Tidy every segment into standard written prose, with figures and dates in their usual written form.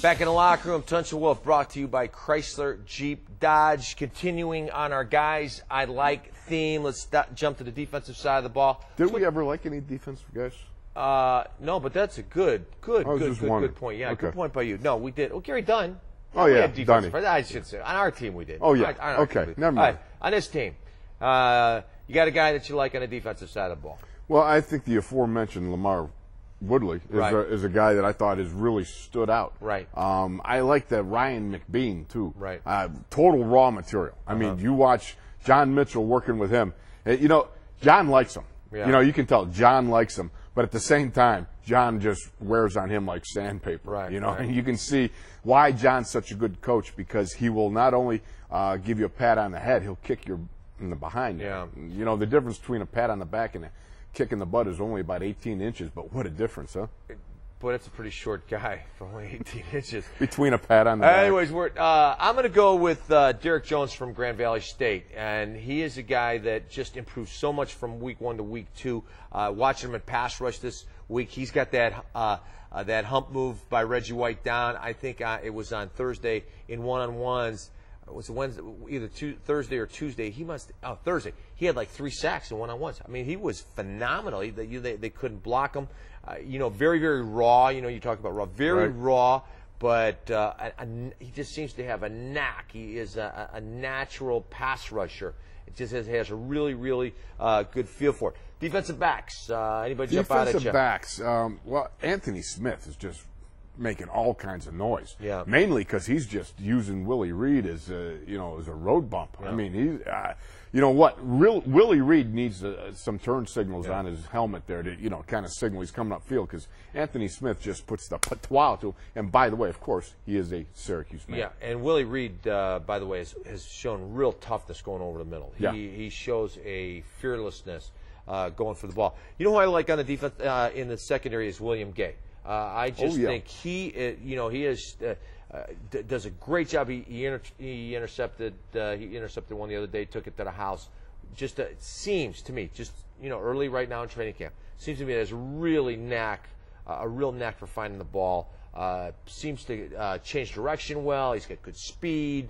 Back in the locker room, Tunch and Wolf brought to you by Chrysler Jeep Dodge. Continuing on our guys I like theme, let's jump to the defensive side of the ball. Did we ever like any defensive guys? No, but that's a good point. Yeah, okay. Good point by you. No, we did. Oh, Gary Dunn. Oh, we yeah, had defensive. Dunny. I should say. On our team, we did. Oh, yeah. On our Okay, team, never mind. All right, on this team, you got a guy that you like on the defensive side of the ball. Well, I think the aforementioned Lamar Woodley is a guy that I thought has really stood out. Right. I like the Ryan McBean, too. Right. Total raw material. I mean, you watch John Mitchell working with him. You know, John likes him. Yeah. You know, you can tell John likes him. But at the same time, John just wears on him like sandpaper. Right. You know, right. and you can see why John's such a good coach, because he will not only give you a pat on the head, he'll kick you in the behind. Yeah. You know, the difference between a pat on the back and a kick in the butt is only about 18 inches, but what a difference, huh? Boy, that's a pretty short guy for only 18 inches. Between a pat on the back. Anyways, I'm going to go with Derek Jones from Grand Valley State, and he is a guy that just improved so much from week 1 to week 2. Watching him in pass rush this week, he's got that hump move by Reggie White down. I think it was on Thursday in one-on-ones. It was Wednesday, either Thursday or Tuesday. Thursday. He had like 3 sacks in one-on-ones. I mean, he was phenomenal. They couldn't block him. You know, very, very raw. You know, you talk about raw. Very raw, but he just seems to have a knack. He is a natural pass rusher. It just has a really, really good feel for it. Defensive backs. Anybody jump out at you? Defensive backs. Well, Anthony Smith is just making all kinds of noise. Yeah. Mainly because he's just using Willie Reed as a road bump. Yeah. I mean, you know what? Willie Reed needs some turn signals on his helmet there to kind of signal he's coming upfield, because Anthony Smith just puts the patois to him. And by the way, of course, he is a Syracuse man. Yeah, and Willie Reed, by the way, has shown real toughness going over the middle. He shows a fearlessness going for the ball. You know who I like on the defense in the secondary is William Gay. I just think he does a great job. He intercepted one the other day, took it to the house. Just it seems to me, early right now in training camp, seems to me there's a real knack for finding the ball. Seems to change direction well. He's got good speed.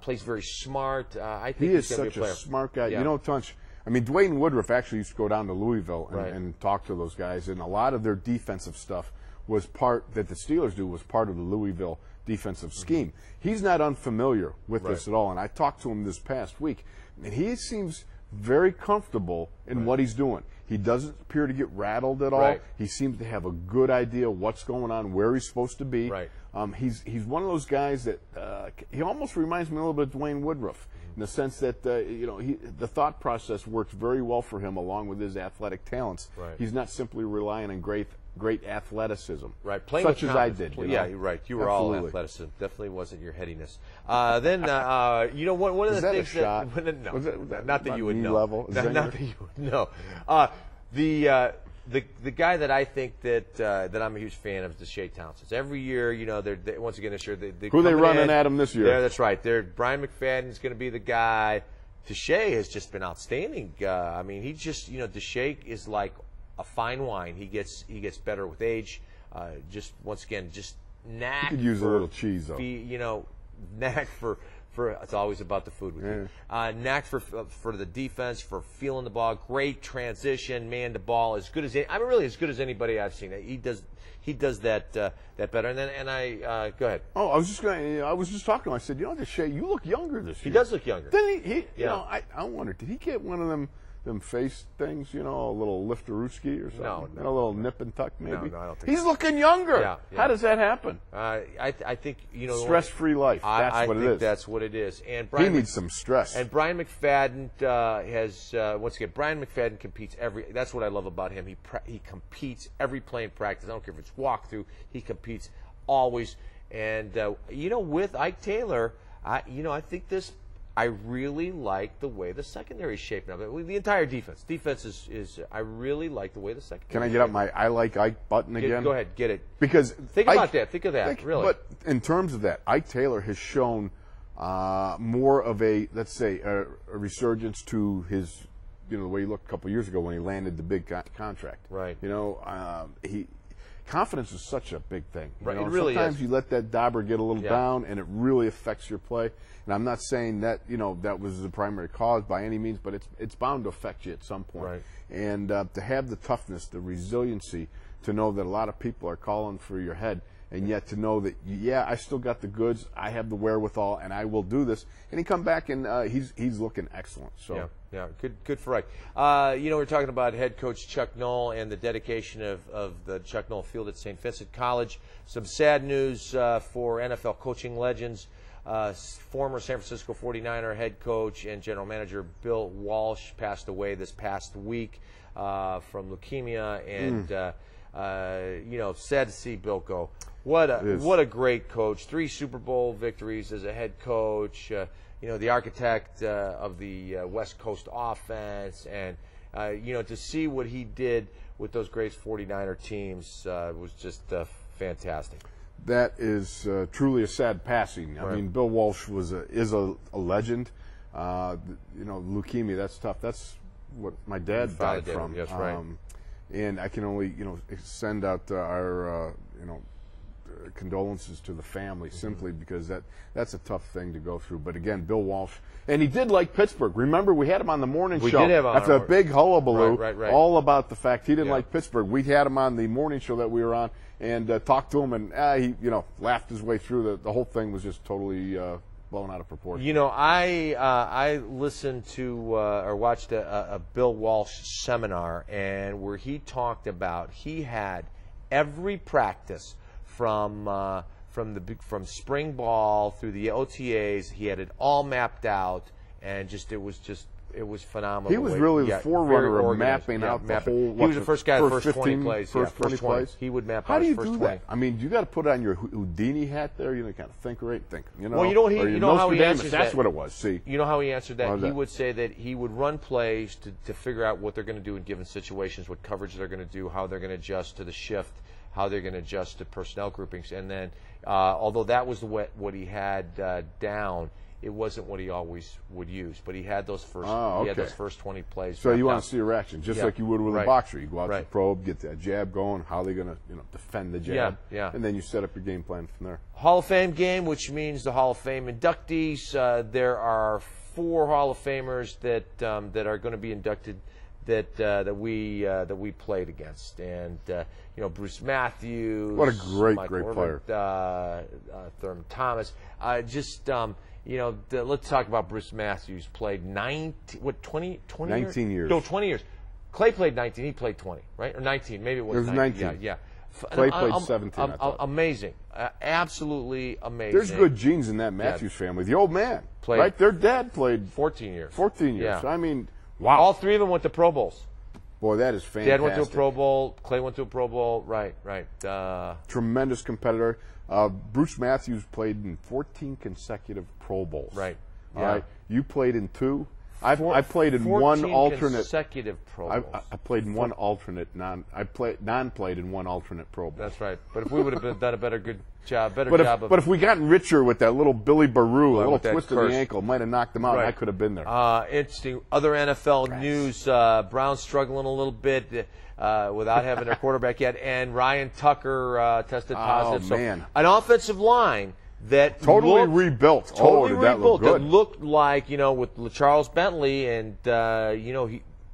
Plays very smart. I think he is he's gonna such be a player. a smart guy. Yeah. You know, Tunch. I mean, Dwayne Woodruff actually used to go down to Louisville and talk to those guys, and a lot of their defensive stuff was part of the Louisville defensive scheme. He's not unfamiliar with this at all, and I talked to him this past week, and he seems very comfortable in what he's doing. He doesn't appear to get rattled at all. He seems to have a good idea what's going on, where he's supposed to be. He's one of those guys that he almost reminds me a little bit of Dwayne Woodruff, in the sense that the thought process works very well for him along with his athletic talents. He's not simply relying on great athleticism, Playing such as I did. Yeah, you're right. You were all athleticism. Definitely wasn't your headiness. One of the things that not that you would know. Level, not that you would know. The guy that I think that I'm a huge fan of is Deshae Townsend. Every year, they're once again this year. Who are they running at him this year? Yeah, that's right. Brian McFadden's going to be the guy. Deshae has just been outstanding. I mean, he just Deshae is like a fine wine. He gets better with age. Just once again, just knack. You could use a little cheese though. Knack for it's always about the food with you. Knack for the defense, for feeling the ball. Great transition, man to ball, as good as really as good as anybody I've seen. He does that better. And I go ahead. Oh, I was just talking to him. I said, Deshae, you look younger this year. He does look younger. Then I wonder, did he get one of them face things, a little lifterooski or something? No. A little nip and tuck, maybe? No, I don't think He's looking younger. Yeah. How does that happen? I think, stress-free life. That's what it is. I think that's what it is. And he needs some stress. And Brian McFadden has, once again, Brian McFadden competes that's what I love about him. He competes every play in practice. I don't care if it's walkthrough. He competes always. And, with Ike Taylor, I think I really like the way the secondary is shaping up. The entire defense. Defense is I really like the way the secondary. Can I get up my I like Ike button again? Go ahead, get it. Because think about that. Think of that. Really. But in terms of that, Ike Taylor has shown more of a, let's say, a resurgence to his, the way he looked a couple of years ago when he landed the big contract. Right. He confidence is such a big thing. Right, You know, it really sometimes is. you let that dauber get a little down, and it really affects your play. And I'm not saying that that was the primary cause by any means, but it's bound to affect you at some point. Right. And to have the toughness, the resiliency, to know that a lot of people are calling for your head, and yet to know that, yeah, I still got the goods, I have the wherewithal, and I will do this. And he come back, and he's looking excellent. So yeah, good for Ike. We're talking about head coach Chuck Noll and the dedication of the Chuck Noll Field at St. Vincent College. Some sad news for NFL coaching legends. Former San Francisco 49er head coach and general manager Bill Walsh passed away this past week from leukemia, and sad to see Bill go. What a great coach! 3 Super Bowl victories as a head coach. The architect of the West Coast offense, and to see what he did with those great 49er teams was just fantastic. That is truly a sad passing. I mean, Bill Walsh is a legend. Leukemia, that's tough. That's what my dad died from. Yes, right. And I can only send out our condolences to the family, simply because that's a tough thing to go through. But again, Bill Walsh, and he did like Pittsburgh. Remember, we had him on the morning show. We did have him after on a big hullabaloo, right. all about the fact he didn't like Pittsburgh. We had him on the morning show that we were on, and talked to him, and he laughed his way through. The whole thing was just totally blown out of proportion. I listened to or watched a Bill Walsh seminar, and where he talked about he had every practice from spring ball through the OTAs. He had it all mapped out, and it was phenomenal. He was really the forerunner of mapping out the whole. He was the first guy, first 20 plays. First 20 plays. He would map How out do his you first do 20. that? I mean, you got to put on your Houdini hat there. You kind of think. Well, you know how he answers that. That's what it was. See, you know how he answered that? He would say that he would run plays to figure out what they're going to do in given situations, what coverage they're going to do, how they're going to adjust to the shift, how they're going to adjust to personnel groupings, and then although that was what he had down, it wasn't what he always would use. But he had those first. He had those first 20 plays. So you want to see a reaction, just like you would with a boxer. You go out to the probe, get that jab going. How are they going to defend the jab? And then you set up your game plan from there. Hall of Fame game, which means the Hall of Fame inductees. There are 4 Hall of Famers that are going to be inducted that we played against, and Bruce Matthews, what a great Orvin, player, Thurman Thomas. Let's talk about Bruce Matthews. Played 20 years? No, 20 years. Clay played 19. He played 20, right? Or 19. Maybe it was 19. Yeah. Clay played 17. Amazing. Absolutely amazing. There's good genes in that Matthews family. The old man, right? Their dad played 14 years. 14 years. Yeah. I mean, wow. All 3 of them went to Pro Bowls. Boy, that is fantastic. Dad went to a Pro Bowl. Clay went to a Pro Bowl. Right. Tremendous competitor. Bruce Matthews played in 14 consecutive Pro Bowls. Right. All right. You played in 2. I played in 1 alternate consecutive Pro Bowls. I played in 1 alternate non-played in 1 alternate Pro Bowl. That's right. But if we would have done a better job. But if we gotten richer with that little Billy Baru, a little twist of the ankle, might have knocked him out. Right. And I could have been there. Interesting. Other NFL news: Browns struggling a little bit without having their quarterback yet, and Ryan Tucker tested positive. Oh man! So an offensive line that totally rebuilt. Totally did that rebuilt. Look good. That looked like with Charles Bentley, and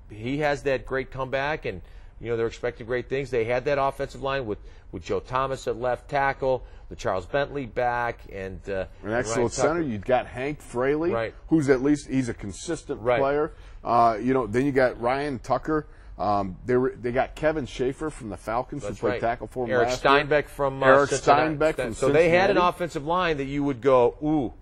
he has that great comeback, and they're expecting great things. They had that offensive line with Joe Thomas at left tackle, with Charles Bentley back, and an excellent center. You've got Hank Fraley, who's at least he's a consistent player. Then you got Ryan Tucker. They got Kevin Schaefer from the Falcons, who played tackle for them Eric last Steinbeck year. from Eric Cincinnati. Steinbeck from So Cincinnati. they had an offensive line that you would go, ooh,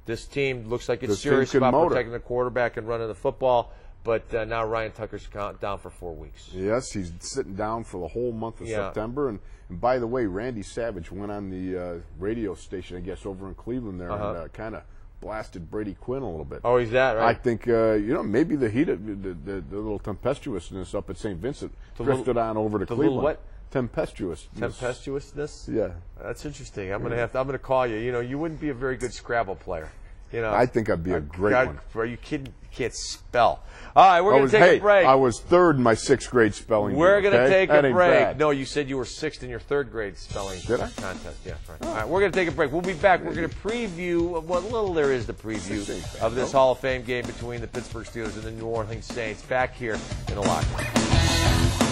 this team looks like it's serious about protecting the quarterback and running the football. But now Ryan Tucker's down for 4 weeks. Yes, he's sitting down for the whole month of September. And by the way, Randy Savage went on the radio station, I guess, over in Cleveland there, and kind of blasted Brady Quinn a little bit. Oh, he's that, right? I think, maybe the heat of the little tempestuousness up at St. Vincent drifted on over to Cleveland. Little what? Tempestuousness. Tempestuousness? Yeah. That's interesting. I'm gonna call you. You wouldn't be a very good Scrabble player. You know, I think I'd be a great one. Are you kidding? You can't spell. All right, we're going to take a break. I was third in my 6th grade spelling. We're going to take a break. Bad. No, you said you were 6th in your 3rd grade spelling Did I? contest. Yeah, right. All right, we're going to take a break. We'll be back. We're going to preview what little there is to preview of this Hall of Fame game between the Pittsburgh Steelers and the New Orleans Saints. Back here in the locker room.